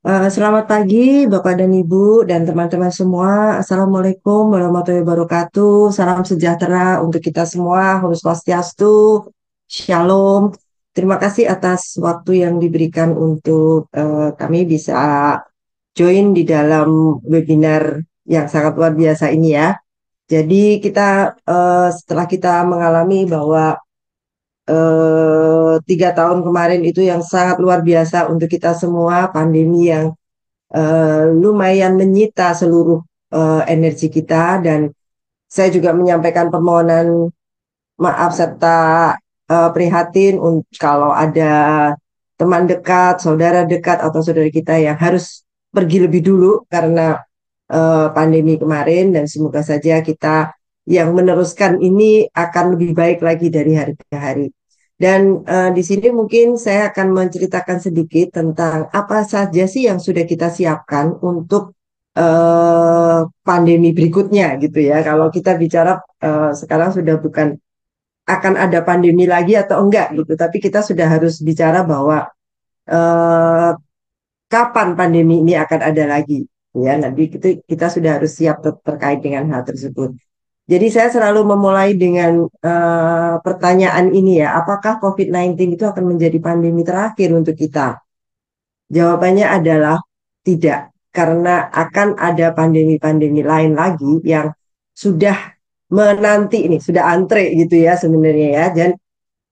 Selamat pagi, Bapak dan Ibu dan teman-teman semua. Assalamualaikum warahmatullahi wabarakatuh. Salam sejahtera untuk kita semua. Om Swastiastu, Shalom. Terima kasih atas waktu yang diberikan untuk kami bisa join di dalam webinar yang sangat luar biasa ini ya. Jadi setelah kita mengalami bahwa 3 tahun kemarin itu yang sangat luar biasa untuk kita semua, pandemi yang lumayan menyita seluruh energi kita, dan saya juga menyampaikan permohonan maaf serta prihatin kalau ada teman dekat, saudara dekat atau saudara kita yang harus pergi lebih dulu karena pandemi kemarin, dan semoga saja kita yang meneruskan ini akan lebih baik lagi dari hari ke hari. Dan di sini mungkin saya akan menceritakan sedikit tentang apa saja sih yang sudah kita siapkan untuk pandemi berikutnya gitu ya. Kalau kita bicara sekarang sudah bukan akan ada pandemi lagi atau enggak gitu, tapi kita sudah harus bicara bahwa eh, kapan pandemi ini akan ada lagi. Ya, nanti kita sudah harus siap terkait dengan hal tersebut. Jadi saya selalu memulai dengan pertanyaan ini ya, apakah COVID-19 itu akan menjadi pandemi terakhir untuk kita? Jawabannya adalah tidak, karena akan ada pandemi-pandemi lain lagi yang sudah menanti ini, sudah antre gitu ya sebenarnya ya.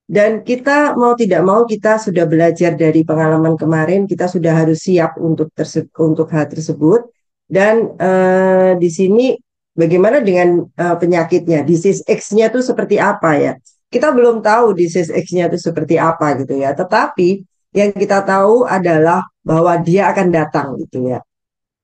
Dan kita mau tidak mau kita sudah belajar dari pengalaman kemarin, kita sudah harus siap untuk hal tersebut. Dan di sini bagaimana dengan penyakitnya, disease X-nya itu seperti apa ya? Kita belum tahu disease X-nya itu seperti apa gitu ya. Tetapi yang kita tahu adalah bahwa dia akan datang gitu ya.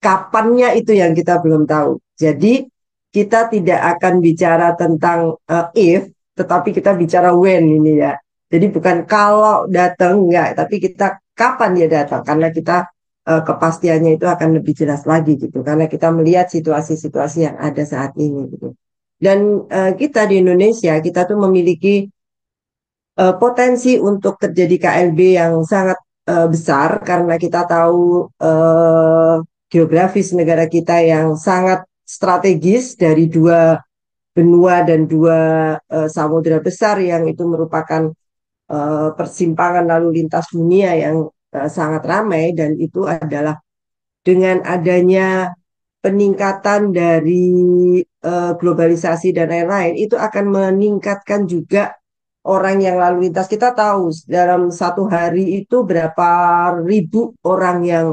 Kapannya itu yang kita belum tahu. Jadi kita tidak akan bicara tentang if, tetapi kita bicara when ini ya. Jadi bukan kalau datang enggak, tapi kita kapan dia datang, karena kita kepastiannya itu akan lebih jelas lagi gitu. Karena kita melihat situasi-situasi yang ada saat ini gitu. Dan kita di Indonesia kita tuh memiliki potensi untuk terjadi KLB yang sangat besar, karena kita tahu geografis negara kita yang sangat strategis dari dua benua dan dua samudera besar yang itu merupakan persimpangan lalu lintas dunia yang sangat ramai, dan itu adalah dengan adanya peningkatan dari globalisasi dan lain-lain itu akan meningkatkan juga orang yang lalu lintas. Kita tahu dalam satu hari itu berapa ribu orang yang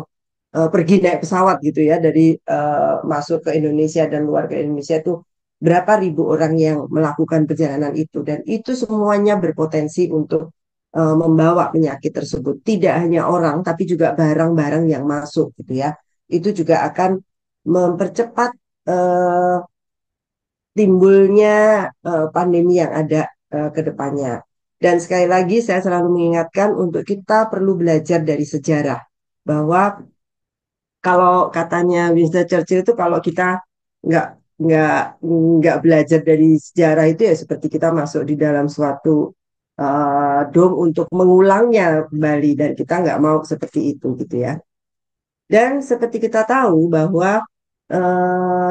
pergi naik pesawat gitu ya, dari masuk ke Indonesia dan luar ke Indonesia itu berapa ribu orang yang melakukan perjalanan itu, dan itu semuanya berpotensi untuk membawa penyakit tersebut. Tidak hanya orang tapi juga barang-barang yang masuk gitu ya. Itu juga akan mempercepat eh, timbulnya pandemi yang ada ke depannya. Dan sekali lagi saya selalu mengingatkan untuk kita perlu belajar dari sejarah, bahwa kalau katanya Winston Churchill itu kalau kita nggak nggak nggak belajar dari sejarah itu ya seperti kita masuk di dalam suatu dom untuk mengulangnya kembali, dan kita nggak mau seperti itu gitu ya. Dan seperti kita tahu bahwa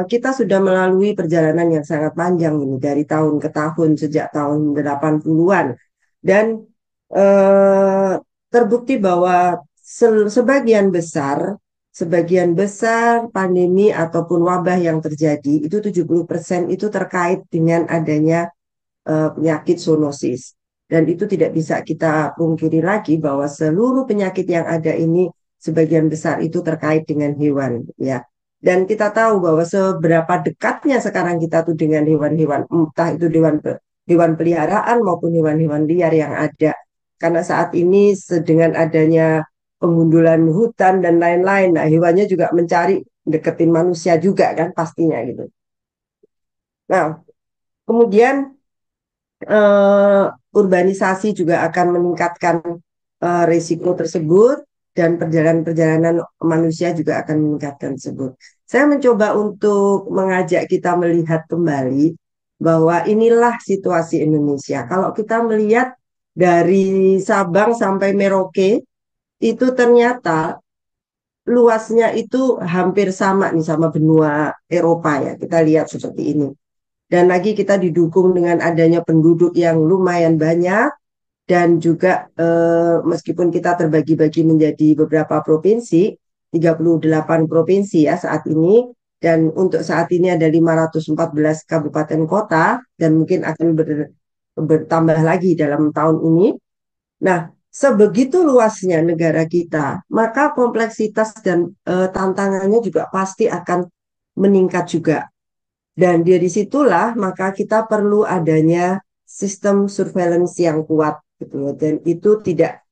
kita sudah melalui perjalanan yang sangat panjang ini dari tahun ke tahun sejak tahun 80-an, dan eh, terbukti bahwa sebagian besar pandemi ataupun wabah yang terjadi itu 70% itu terkait dengan adanya penyakit zoonosis. Dan itu tidak bisa kita pungkiri lagi bahwa seluruh penyakit yang ada ini sebagian besar itu terkait dengan hewan ya. Dan kita tahu bahwa seberapa dekatnya sekarang kita tuh dengan hewan-hewan, entah itu hewan peliharaan maupun hewan-hewan liar yang ada. Karena saat ini dengan adanya pengundulan hutan dan lain-lain, nah hewannya juga mencari deketin manusia juga kan pastinya gitu. Nah, kemudian eh, urbanisasi juga akan meningkatkan risiko tersebut, dan perjalanan-perjalanan manusia juga akan meningkatkan tersebut. Saya mencoba untuk mengajak kita melihat kembali bahwa inilah situasi Indonesia. Kalau kita melihat dari Sabang sampai Merauke, itu ternyata luasnya itu hampir sama nih sama benua Eropa ya. Kita lihat seperti ini. Dan lagi kita didukung dengan adanya penduduk yang lumayan banyak dan juga meskipun kita terbagi-bagi menjadi beberapa provinsi, 38 provinsi ya saat ini, dan untuk saat ini ada 514 kabupaten kota dan mungkin akan bertambah lagi dalam tahun ini. Nah, sebegitu luasnya negara kita, maka kompleksitas dan tantangannya juga pasti akan meningkat juga. Dan dari situlah maka kita perlu adanya sistem surveillance yang kuat gitu loh. Dan itu tidak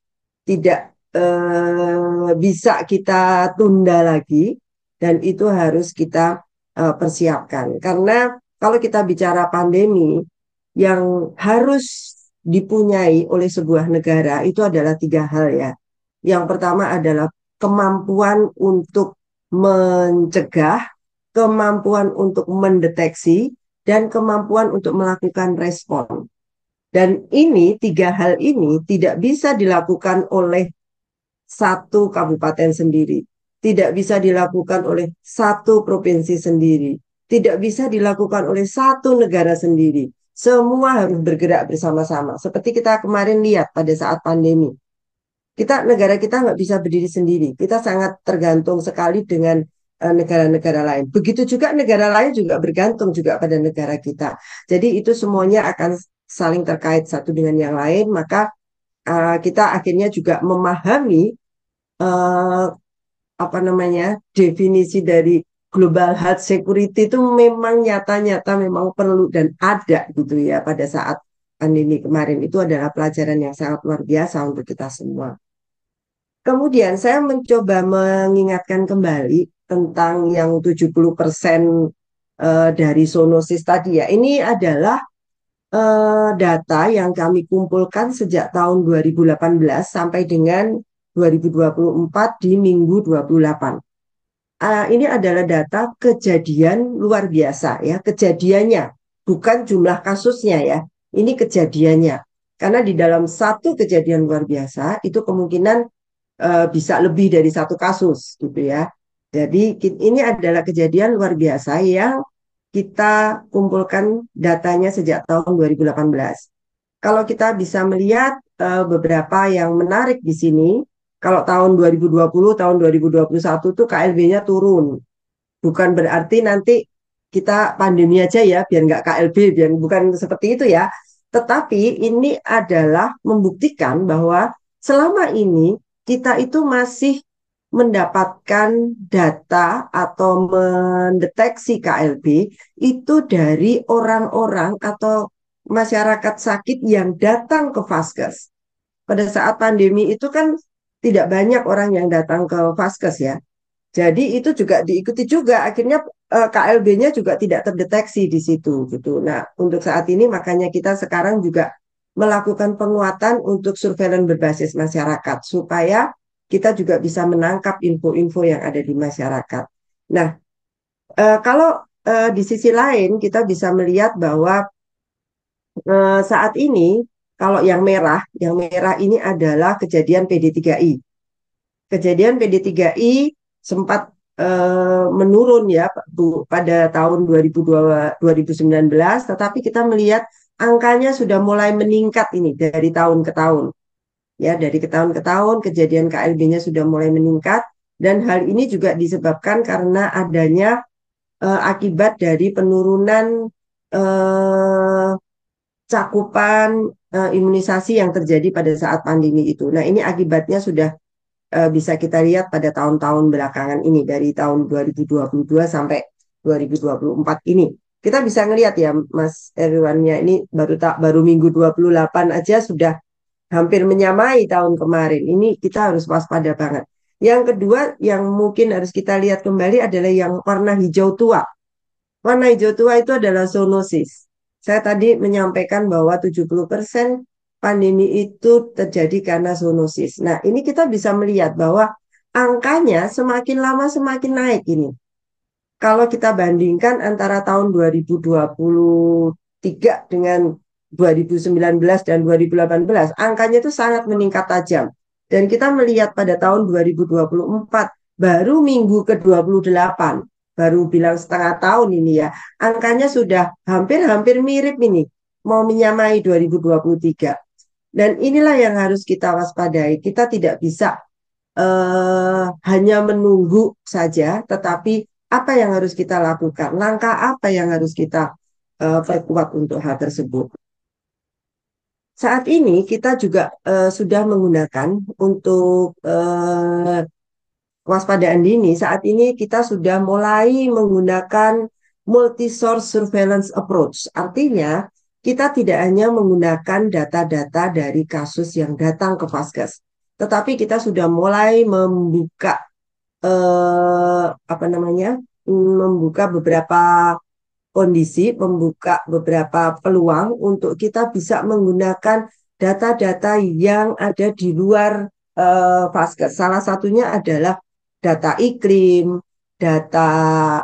bisa kita tunda lagi dan itu harus kita persiapkan. Karena kalau kita bicara pandemi yang harus dipunyai oleh sebuah negara itu adalah tiga hal ya. Yang pertama adalah kemampuan untuk mencegah, kemampuan untuk mendeteksi, dan kemampuan untuk melakukan respon. Dan ini, tiga hal ini tidak bisa dilakukan oleh satu kabupaten sendiri, tidak bisa dilakukan oleh satu provinsi sendiri, tidak bisa dilakukan oleh satu negara sendiri. Semua harus bergerak bersama-sama. Seperti kita kemarin lihat pada saat pandemi. Negara kita nggak bisa berdiri sendiri. Kita sangat tergantung sekali dengan negara-negara lain. Begitu juga negara lain juga bergantung juga pada negara kita. Jadi itu semuanya akan saling terkait satu dengan yang lain. Maka kita akhirnya juga memahami eh, apa namanya definisi dari global health security itu memang nyata-nyata memang perlu dan ada gitu ya pada saat pandemi kemarin. Itu adalah pelajaran yang sangat luar biasa untuk kita semua. Kemudian saya mencoba mengingatkan kembali tentang yang 70% dari zoonosis tadi ya. Ini adalah data yang kami kumpulkan sejak tahun 2018 sampai dengan 2024 di minggu 28. Ini adalah data kejadian luar biasa ya, kejadiannya, bukan jumlah kasusnya ya. Ini kejadiannya. Karena di dalam satu kejadian luar biasa itu kemungkinan bisa lebih dari satu kasus gitu ya. Jadi ini adalah kejadian luar biasa yang kita kumpulkan datanya sejak tahun 2018. Kalau kita bisa melihat beberapa yang menarik di sini, kalau tahun 2020, tahun 2021 tuh KLB-nya turun. Bukan berarti nanti kita pandemi aja ya, biar nggak KLB, biar bukan seperti itu ya. Tetapi ini adalah membuktikan bahwa selama ini kita itu masih mendapatkan data atau mendeteksi KLB itu dari orang-orang atau masyarakat sakit yang datang ke Vaskes. Pada saat pandemi itu kan tidak banyak orang yang datang ke Vaskes ya. Jadi itu juga diikuti juga akhirnya KLB-nya juga tidak terdeteksi di situ gitu. Nah, untuk saat ini makanya kita sekarang juga melakukan penguatan untuk surveillance berbasis masyarakat supaya kita juga bisa menangkap info-info yang ada di masyarakat. Nah, kalau di sisi lain kita bisa melihat bahwa saat ini kalau yang merah ini adalah kejadian PD3I. Kejadian PD3I sempat menurun ya Bu, pada tahun 2019, tetapi kita melihat angkanya sudah mulai meningkat ini dari tahun ke tahun. Ya, dari ke tahun ke tahun kejadian KLB-nya sudah mulai meningkat dan hal ini juga disebabkan karena adanya akibat dari penurunan eh, cakupan imunisasi yang terjadi pada saat pandemi itu. Nah, ini akibatnya sudah bisa kita lihat pada tahun-tahun belakangan ini dari tahun 2022 sampai 2024 ini. Kita bisa ngelihat ya Mas Erwannya ini baru minggu 28 aja sudah hampir menyamai tahun kemarin. Ini kita harus waspada banget. Yang kedua yang mungkin harus kita lihat kembali adalah yang warna hijau tua. Warna hijau tua itu adalah zoonosis. Saya tadi menyampaikan bahwa 70% pandemi itu terjadi karena zoonosis. Nah, ini kita bisa melihat bahwa angkanya semakin lama semakin naik ini. Kalau kita bandingkan antara tahun 2023 dengan 2019 dan 2018, angkanya itu sangat meningkat tajam. Dan kita melihat pada tahun 2024 baru minggu ke-28, baru bilang setengah tahun ini ya, angkanya sudah hampir-hampir mirip ini, mau menyamai 2023. Dan inilah yang harus kita waspadai. Kita tidak bisa hanya menunggu saja, tetapi apa yang harus kita lakukan, langkah apa yang harus kita perkuat untuk hal tersebut. Saat ini kita juga sudah menggunakan untuk kewaspadaan dini. Saat ini kita sudah mulai menggunakan multi-source surveillance approach. Artinya, kita tidak hanya menggunakan data-data dari kasus yang datang ke Vaskes, tetapi kita sudah mulai membuka apa namanya, membuka beberapa kondisi, membuka beberapa peluang untuk kita bisa menggunakan data-data yang ada di luar Vaskes. Salah satunya adalah data iklim, data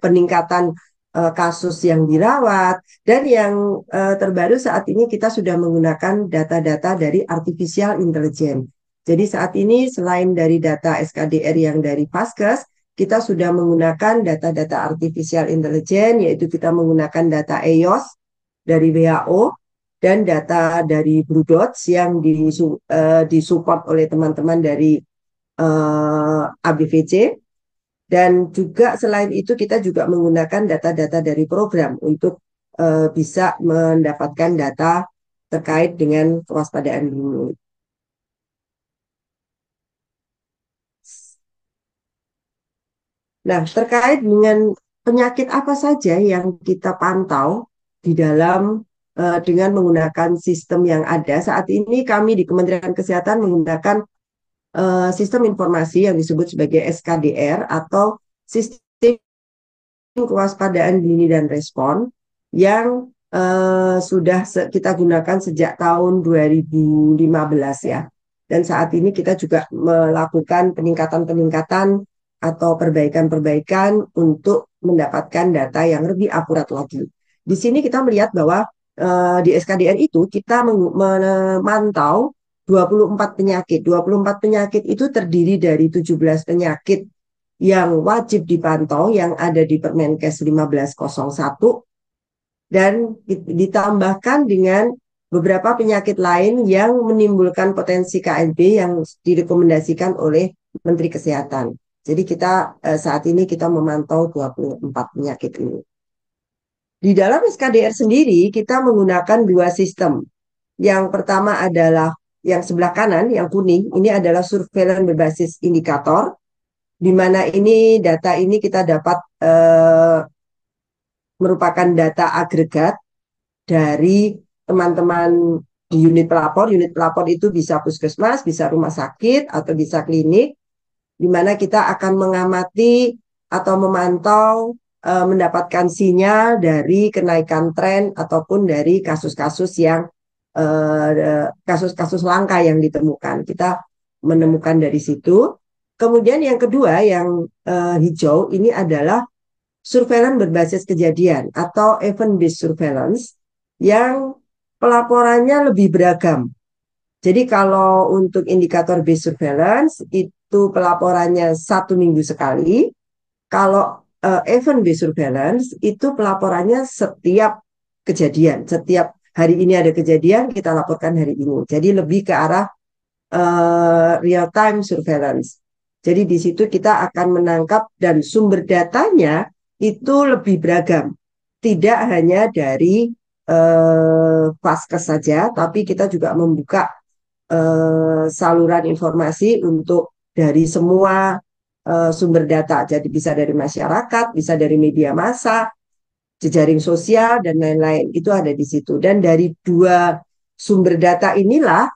peningkatan kasus yang dirawat, dan yang terbaru saat ini kita sudah menggunakan data-data dari artificial intelligence. Jadi saat ini selain dari data SKDR yang dari Vaskes, kita sudah menggunakan data-data artificial intelligence, yaitu kita menggunakan data EOS dari WHO dan data dari Blue Dots yang disupport oleh teman-teman dari ABVC. Dan juga selain itu kita juga menggunakan data-data dari program untuk bisa mendapatkan data terkait dengan kewaspadaan dini. Nah, terkait dengan penyakit apa saja yang kita pantau di dalam dengan menggunakan sistem yang ada. Saat ini kami di Kementerian Kesehatan menggunakan sistem informasi yang disebut sebagai SKDR atau sistem kewaspadaan dini dan respon yang sudah kita gunakan sejak tahun 2015 ya. Dan saat ini kita juga melakukan peningkatan-peningkatan atau perbaikan-perbaikan untuk mendapatkan data yang lebih akurat lagi. Di sini kita melihat bahwa di SKDR itu kita memantau 24 penyakit. 24 penyakit itu terdiri dari 17 penyakit yang wajib dipantau yang ada di Permenkes 1501 dan ditambahkan dengan beberapa penyakit lain yang menimbulkan potensi KLB yang direkomendasikan oleh Menteri Kesehatan. Jadi kita saat ini kita memantau 24 penyakit ini. Di dalam SKDR sendiri kita menggunakan dua sistem. Yang pertama adalah yang sebelah kanan, yang kuning, ini adalah surveillance berbasis indikator, di mana ini data ini kita dapat merupakan data agregat dari teman-teman di unit pelapor. Unit pelapor itu bisa puskesmas, bisa rumah sakit, atau bisa klinik, di mana kita akan mengamati atau memantau mendapatkan sinyal dari kenaikan tren ataupun dari kasus-kasus yang kasus-kasus langka yang ditemukan. Kita menemukan dari situ. Kemudian yang kedua yang hijau ini adalah surveillance berbasis kejadian atau event-based surveillance yang pelaporannya lebih beragam. Jadi kalau untuk indikator based surveillance itu pelaporannya 1 minggu sekali. Kalau event based surveillance itu pelaporannya setiap kejadian. Setiap hari ini ada kejadian, kita laporkan hari ini. Jadi lebih ke arah real time surveillance. Jadi di situ kita akan menangkap dan sumber datanya itu lebih beragam. Tidak hanya dari Vaskes saja, tapi kita juga membuka saluran informasi untuk dari semua sumber data. Jadi bisa dari masyarakat, bisa dari media massa, jejaring sosial, dan lain-lain. Itu ada di situ. Dan dari dua sumber data inilah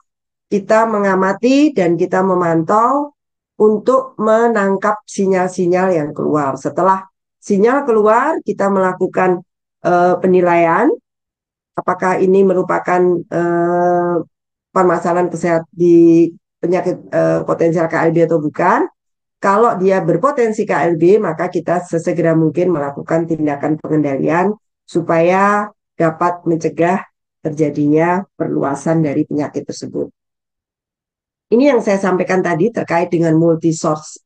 kita mengamati dan kita memantau untuk menangkap sinyal-sinyal yang keluar. Setelah sinyal keluar, kita melakukan penilaian apakah ini merupakan permasalahan kesehatan di penyakit potensial KLB atau bukan. Kalau dia berpotensi KLB, maka kita sesegera mungkin melakukan tindakan pengendalian supaya dapat mencegah terjadinya perluasan dari penyakit tersebut. ini yang saya sampaikan tadi terkait dengan multi-source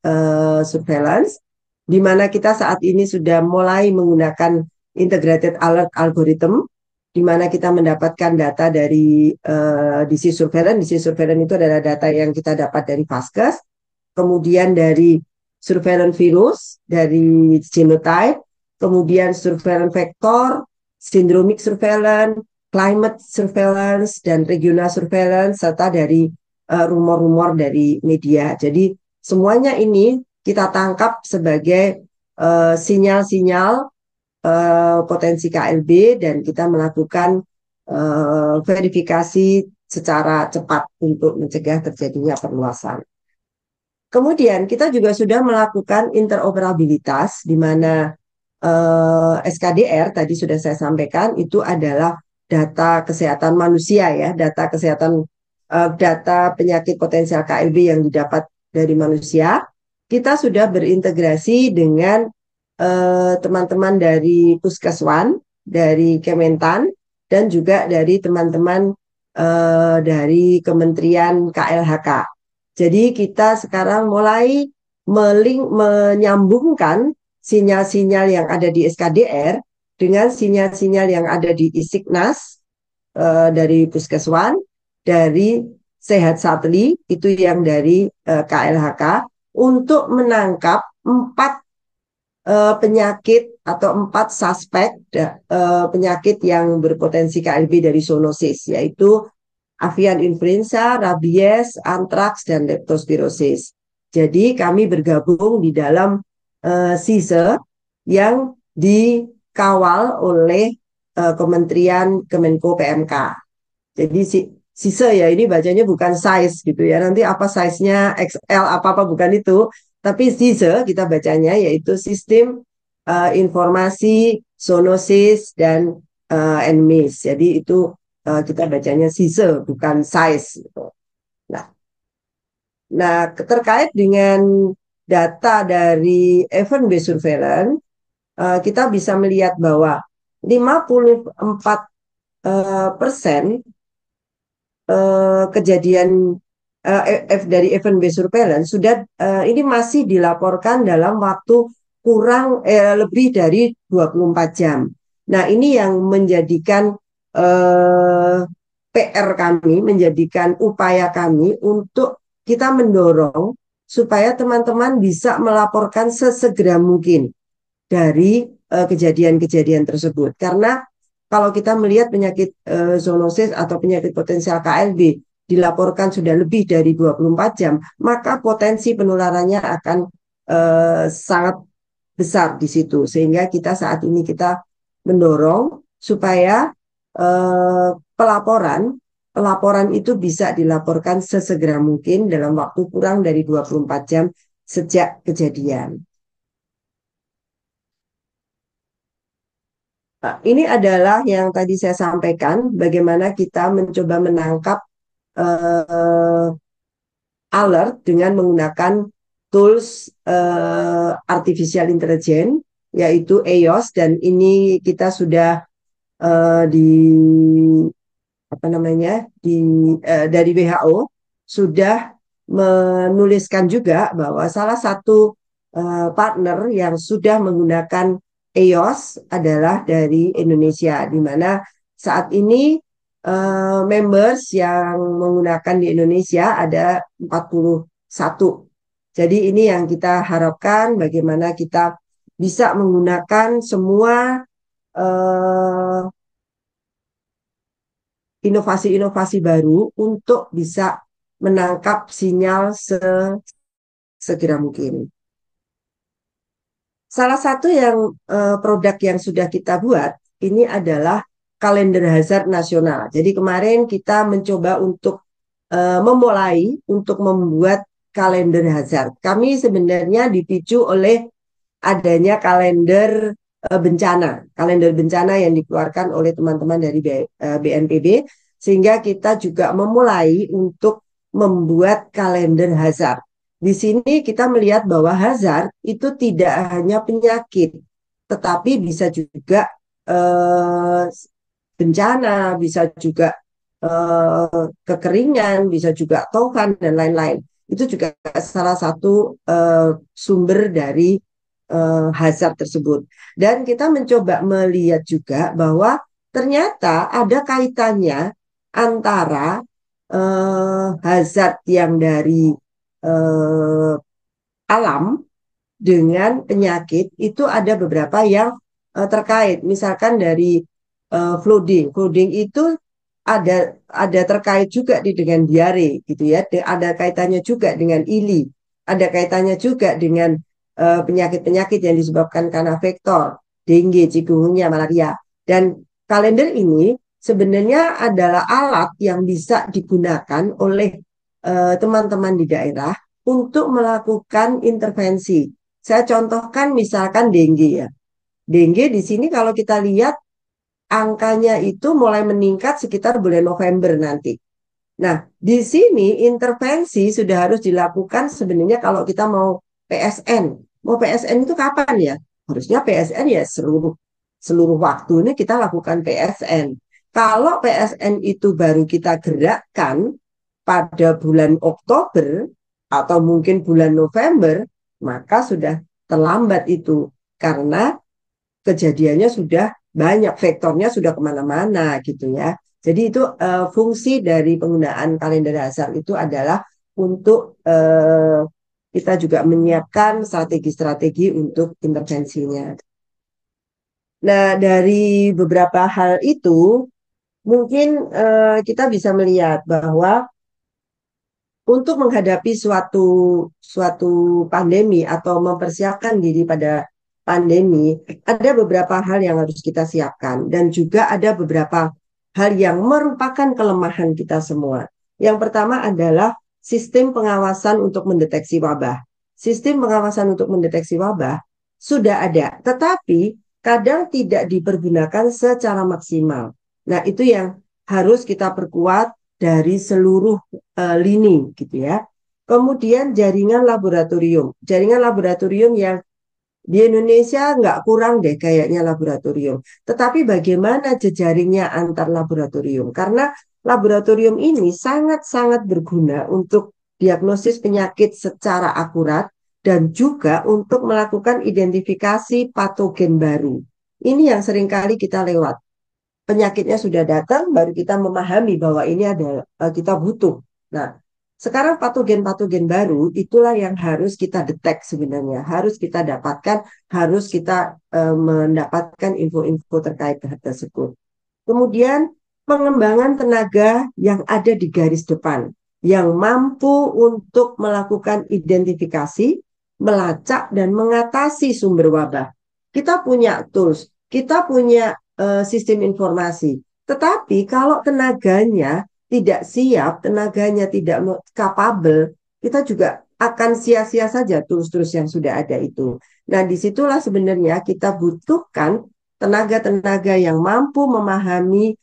surveillance, di mana kita saat ini sudah mulai menggunakan integrated alert algorithm, di mana kita mendapatkan data dari disease surveillance. Disease surveillance itu adalah data yang kita dapat dari Vaskes, kemudian dari surveillance virus, dari genotype, kemudian surveillance vektor, syndromic surveillance, climate surveillance, dan regional surveillance, serta dari rumor-rumor dari media. Jadi semuanya ini kita tangkap sebagai sinyal-sinyal potensi KLB dan kita melakukan verifikasi secara cepat untuk mencegah terjadinya perluasan. Kemudian kita juga sudah melakukan interoperabilitas di mana SKDR tadi sudah saya sampaikan itu adalah data kesehatan manusia ya, data penyakit potensial KLB yang didapat dari manusia. Kita sudah berintegrasi dengan teman-teman dari Puskeswan, dari Kementan, dan juga dari teman-teman dari Kementerian KLHK. Jadi kita sekarang mulai menyambungkan sinyal-sinyal yang ada di SKDR dengan sinyal-sinyal yang ada di Isiknas dari Puskeswan, dari Sehat Satli itu yang dari KLHK untuk menangkap 4 penyakit atau 4 suspek penyakit yang berpotensi KLB dari zoonosis, yaitu avian influenza, rabies, antraks, dan leptospirosis. Jadi kami bergabung di dalam SISE yang dikawal oleh Kementerian Kemenko PMK. Jadi SISE ya ini bacanya bukan size gitu ya. Nanti apa size-nya XL apa-apa bukan itu. Tapi SISE kita bacanya yaitu Sistem Informasi Zoonosis dan Endemik. Jadi itu kita bacanya SISE bukan size gitu. Nah, terkait dengan data dari event-based surveillance, kita bisa melihat bahwa 54% kejadian dari event-based surveillance sudah ini masih dilaporkan dalam waktu lebih dari 24 jam. Nah, ini yang menjadikan PR kami, menjadikan upaya kami untuk kita mendorong supaya teman-teman bisa melaporkan sesegera mungkin dari kejadian-kejadian tersebut. Karena kalau kita melihat penyakit zoonosis atau penyakit potensial KLB dilaporkan sudah lebih dari 24 jam, maka potensi penularannya akan sangat besar di situ. Sehingga kita saat ini kita mendorong supaya pelaporan itu bisa dilaporkan sesegera mungkin dalam waktu kurang dari 24 jam sejak kejadian. Ini adalah yang tadi saya sampaikan, bagaimana kita mencoba menangkap alert dengan menggunakan tools artificial intelligence, yaitu EOS, dan ini kita sudah di apa namanya dari WHO sudah menuliskan juga bahwa salah satu partner yang sudah menggunakan EOS adalah dari Indonesia, di mana saat ini members yang menggunakan di Indonesia ada 41. Jadi ini yang kita harapkan bagaimana kita bisa menggunakan semua inovasi-inovasi baru untuk bisa menangkap sinyal segera mungkin. Salah satu yang produk yang sudah kita buat ini adalah kalender hazard nasional. Jadi kemarin kita mencoba untuk memulai untuk membuat kalender hazard. Kami sebenarnya dipicu oleh adanya kalender kalender bencana yang dikeluarkan oleh teman-teman dari BNPB, sehingga kita juga memulai untuk membuat kalender hazard. Di sini kita melihat bahwa hazard itu tidak hanya penyakit, tetapi bisa juga bencana, bisa juga kekeringan, bisa juga tokan dan lain-lain. Itu juga salah satu sumber dari hazard tersebut. Dan kita mencoba melihat juga bahwa ternyata ada kaitannya antara hazard yang dari eh, alam dengan penyakit itu ada beberapa yang terkait. Misalkan dari flooding. Flooding itu ada terkait juga dengan diare gitu ya. Ada kaitannya juga dengan ILI. Ada kaitannya juga dengan penyakit-penyakit yang disebabkan karena vektor, dengue, chikungunya, malaria. Dan kalender ini sebenarnya adalah alat yang bisa digunakan oleh teman-teman di daerah untuk melakukan intervensi. Saya contohkan misalkan dengue ya. Dengue di sini kalau kita lihat angkanya itu mulai meningkat sekitar bulan November nanti. Nah, di sini intervensi sudah harus dilakukan sebenarnya kalau kita mau PSN. Mau PSN itu kapan ya? Harusnya PSN ya seluruh seluruh waktu ini kita lakukan PSN. Kalau PSN itu baru kita gerakkan pada bulan Oktober atau mungkin bulan November, maka sudah terlambat itu karena kejadiannya sudah banyak, vektornya sudah kemana-mana gitu ya. Jadi itu fungsi dari penggunaan kalender dasar itu adalah untuk kita juga menyiapkan strategi-strategi untuk intervensinya. Nah, dari beberapa hal itu, mungkin kita bisa melihat bahwa untuk menghadapi suatu suatu pandemi atau mempersiapkan diri pada pandemi, ada beberapa hal yang harus kita siapkan dan juga ada beberapa hal yang merupakan kelemahan kita semua. Yang pertama adalah sistem pengawasan untuk mendeteksi wabah. Sistem pengawasan untuk mendeteksi wabah sudah ada, tetapi kadang tidak dipergunakan secara maksimal. Nah, itu yang harus kita perkuat dari seluruh lini gitu ya. Kemudian jaringan laboratorium. Jaringan laboratorium yang di Indonesia nggak kurang deh kayaknya laboratorium. Tetapi bagaimana jejaringnya antar laboratorium? Karena laboratorium ini sangat-sangat berguna untuk diagnosis penyakit secara akurat dan juga untuk melakukan identifikasi patogen baru. Ini yang seringkali kita lewat. Penyakitnya sudah datang, baru kita memahami bahwa ini ada kita butuh. Nah, sekarang patogen-patogen baru itulah yang harus kita detek sebenarnya, harus kita dapatkan, harus kita mendapatkan info-info terkait hal tersebut. Kemudian pengembangan tenaga yang ada di garis depan, yang mampu untuk melakukan identifikasi, melacak dan mengatasi sumber wabah. Kita punya tools, kita punya sistem informasi. Tetapi kalau tenaganya tidak siap, tenaganya tidak capable, kita juga akan sia-sia saja tools-tools yang sudah ada itu. Nah, disitulah sebenarnya kita butuhkan tenaga-tenaga yang mampu memahami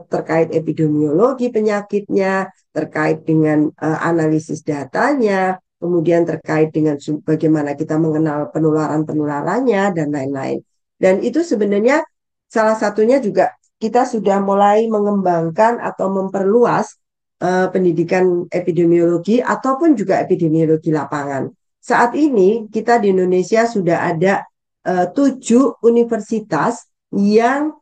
terkait epidemiologi penyakitnya, terkait dengan analisis datanya, kemudian terkait dengan bagaimana kita mengenal penularan-penularannya, dan lain-lain. Dan itu sebenarnya salah satunya juga kita sudah mulai mengembangkan atau memperluas pendidikan epidemiologi ataupun juga epidemiologi lapangan. Saat ini kita di Indonesia sudah ada 7 universitas yang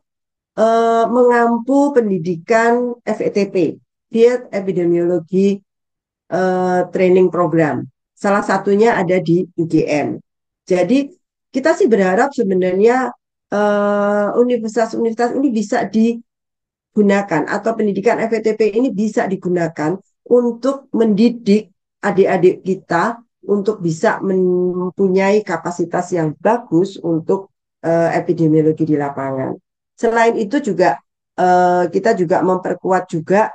mengampu pendidikan FETP, Field Epidemiology Training Program. Salah satunya ada di UGM. Jadi kita sih berharap sebenarnya universitas-universitas ini bisa digunakan atau pendidikan FETP ini bisa digunakan untuk mendidik adik-adik kita untuk bisa mempunyai kapasitas yang bagus untuk epidemiologi di lapangan. Selain itu juga kita juga memperkuat juga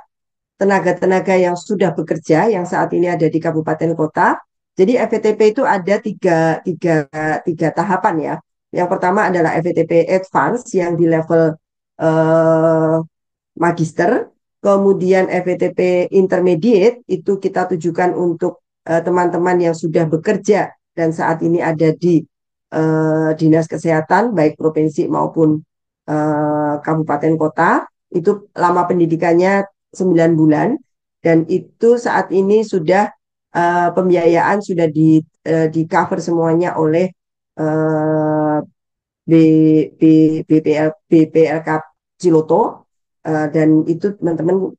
tenaga-tenaga yang sudah bekerja yang saat ini ada di kabupaten kota. Jadi FETP itu ada tiga tahapan ya. Yang pertama adalah FETP Advance yang di level eh, magister, kemudian FETP Intermediate itu kita tujukan untuk teman-teman yang sudah bekerja dan saat ini ada di dinas kesehatan baik provinsi maupun kabupaten kota. itu lama pendidikannya 9 bulan, dan itu saat ini sudah pembiayaan sudah di cover semuanya oleh eh, B, B, BPLK Ciloto. Dan itu teman-teman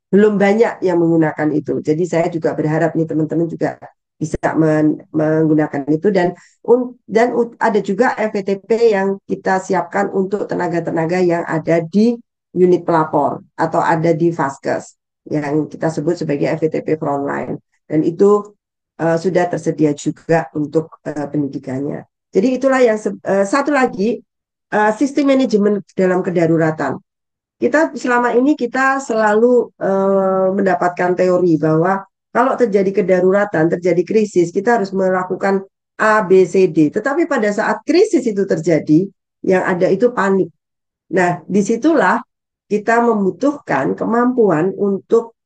belum banyak yang menggunakan itu. Jadi saya juga berharap nih teman-teman juga bisa menggunakan itu, dan ada juga FVTP yang kita siapkan untuk tenaga-tenaga yang ada di unit pelapor atau ada di Vaskes yang kita sebut sebagai FVTP frontline, dan itu sudah tersedia juga untuk pendidikannya. Jadi itulah yang satu lagi, sistem manajemen dalam kedaruratan. Kita selama ini kita selalu mendapatkan teori bahwa kalau terjadi kedaruratan, terjadi krisis, kita harus melakukan A, B, C, D. Tetapi pada saat krisis itu terjadi, yang ada itu panik. Nah, disitulah kita membutuhkan kemampuan untuk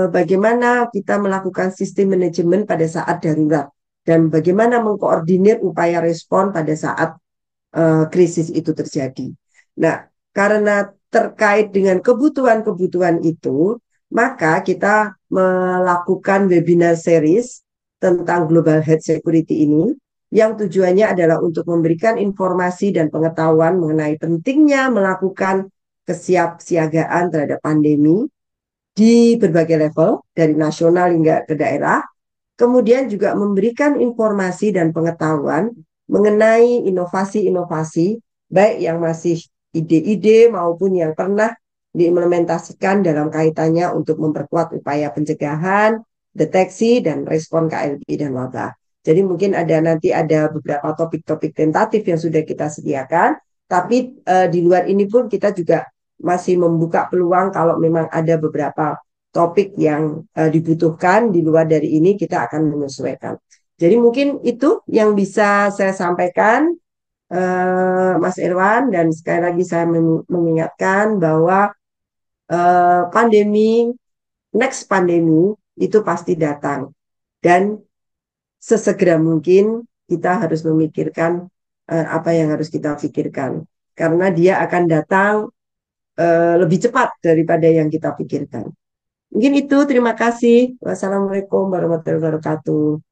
bagaimana kita melakukan sistem manajemen pada saat darurat dan bagaimana mengkoordinir upaya respon pada saat krisis itu terjadi. Nah, karena terkait dengan kebutuhan-kebutuhan itu, maka kita melakukan webinar series tentang Global Health Security ini, yang tujuannya adalah untuk memberikan informasi dan pengetahuan mengenai pentingnya melakukan kesiapsiagaan terhadap pandemi di berbagai level, dari nasional hingga ke daerah. Kemudian juga memberikan informasi dan pengetahuan mengenai inovasi-inovasi, baik yang masih ide-ide maupun yang pernah diimplementasikan dalam kaitannya untuk memperkuat upaya pencegahan, deteksi, dan respon KLB dan wabah. Jadi mungkin nanti ada beberapa topik-topik tentatif yang sudah kita sediakan, tapi di luar ini pun kita juga masih membuka peluang kalau memang ada beberapa topik yang dibutuhkan di luar dari ini, kita akan menyesuaikan. Jadi mungkin itu yang bisa saya sampaikan, Mas Irwan, dan sekali lagi saya mengingatkan bahwa pandemi, next pandemi itu pasti datang, dan sesegera mungkin kita harus memikirkan apa yang harus kita pikirkan, karena dia akan datang lebih cepat daripada yang kita pikirkan. Mungkin itu, terima kasih. Wassalamualaikum warahmatullahi wabarakatuh.